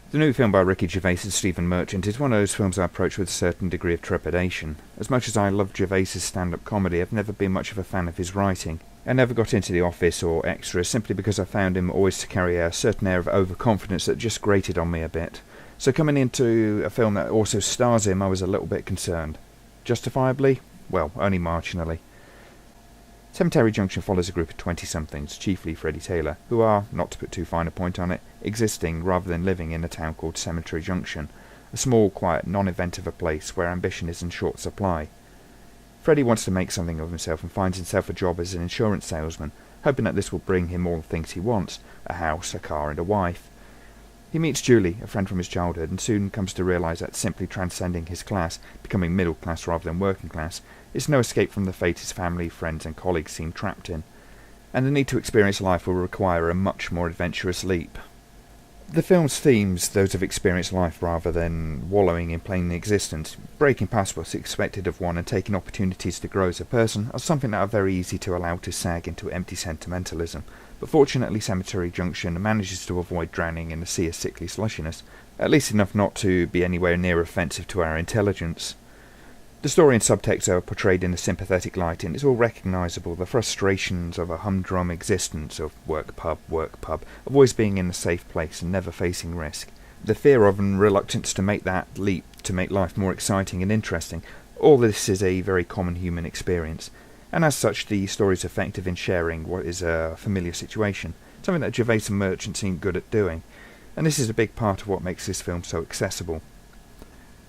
The new film by Ricky Gervais and Stephen Merchant is one of those films I approach with a certain degree of trepidation. As much as I love Gervais's stand-up comedy, I've never been much of a fan of his writing. I never got into The Office or Extras simply because I found him always to carry a certain air of overconfidence that just grated on me a bit. So coming into a film that also stars him, I was a little bit concerned. Justifiably? Well, only marginally. Cemetery Junction follows a group of 20-somethings, chiefly Freddie Taylor, who are, not to put too fine a point on it, existing rather than living in a town called Cemetery Junction, a small, quiet, non-event of a place where ambition is in short supply. Freddie wants to make something of himself and finds himself a job as an insurance salesman, hoping that this will bring him all the things he wants, a house, a car and a wife. He meets Julie, a friend from his childhood, and soon comes to realise that simply transcending his class, becoming middle class rather than working class, is no escape from the fate his family, friends and colleagues seem trapped in, and the need to experience life will require a much more adventurous leap. The film's themes, those of experienced life rather than wallowing in plain existence, breaking past what's expected of one and taking opportunities to grow as a person, are something that are very easy to allow to sag into empty sentimentalism, but fortunately Cemetery Junction manages to avoid drowning in a sea of sickly slushiness, at least enough not to be anywhere near offensive to our intelligence. The story and subtext are portrayed in a sympathetic light, and it's all recognisable, the frustrations of a humdrum existence of work pub, of always being in a safe place and never facing risk, the fear of and reluctance to make that leap to make life more exciting and interesting. All this is a very common human experience, and as such the story is effective in sharing what is a familiar situation, something that Gervais and Merchant seem good at doing, and this is a big part of what makes this film so accessible.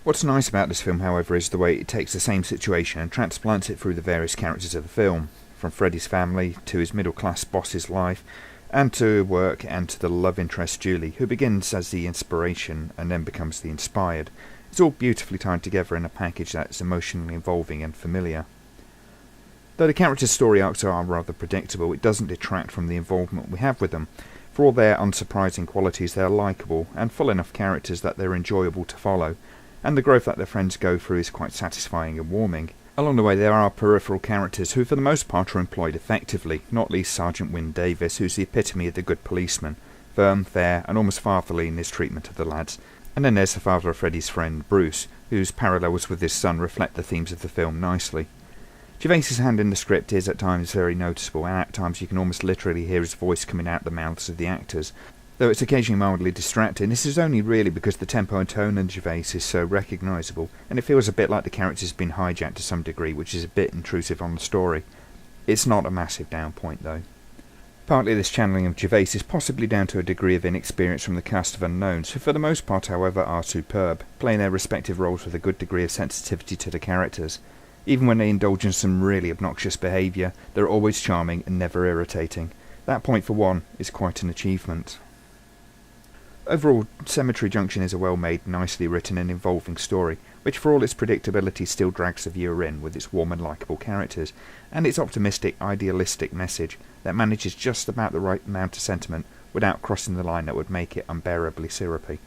What's nice about this film, however, is the way it takes the same situation and transplants it through the various characters of the film, from Freddie's family to his middle-class boss's life, and to work and to the love interest Julie, who begins as the inspiration and then becomes the inspired. It's all beautifully tied together in a package that's emotionally involving and familiar. Though the characters' story arcs are rather predictable, it doesn't detract from the involvement we have with them. For all their unsurprising qualities, they are likeable and full enough characters that they're enjoyable to follow, and the growth that their friends go through is quite satisfying and warming. Along the way there are peripheral characters who for the most part are employed effectively, not least Sergeant Wynne Davis, who's the epitome of the good policeman, firm, fair and almost fatherly in his treatment of the lads. And then there's the father of Freddie's friend, Bruce, whose parallels with his son reflect the themes of the film nicely. Gervais's hand in the script is at times very noticeable, and at times you can almost literally hear his voice coming out the mouths of the actors. Though it's occasionally mildly distracting, this is only really because the tempo and tone of Gervais is so recognisable, and it feels a bit like the character's been hijacked to some degree, which is a bit intrusive on the story. It's not a massive down point though. Partly this channeling of Gervais is possibly down to a degree of inexperience from the cast of unknowns, who for the most part however are superb, playing their respective roles with a good degree of sensitivity to the characters. Even when they indulge in some really obnoxious behaviour, they're always charming and never irritating. That point for one is quite an achievement. Overall, Cemetery Junction is a well-made, nicely written and involving story, which for all its predictability still drags the viewer in with its warm and likeable characters, and its optimistic, idealistic message that manages just about the right amount of sentiment without crossing the line that would make it unbearably syrupy.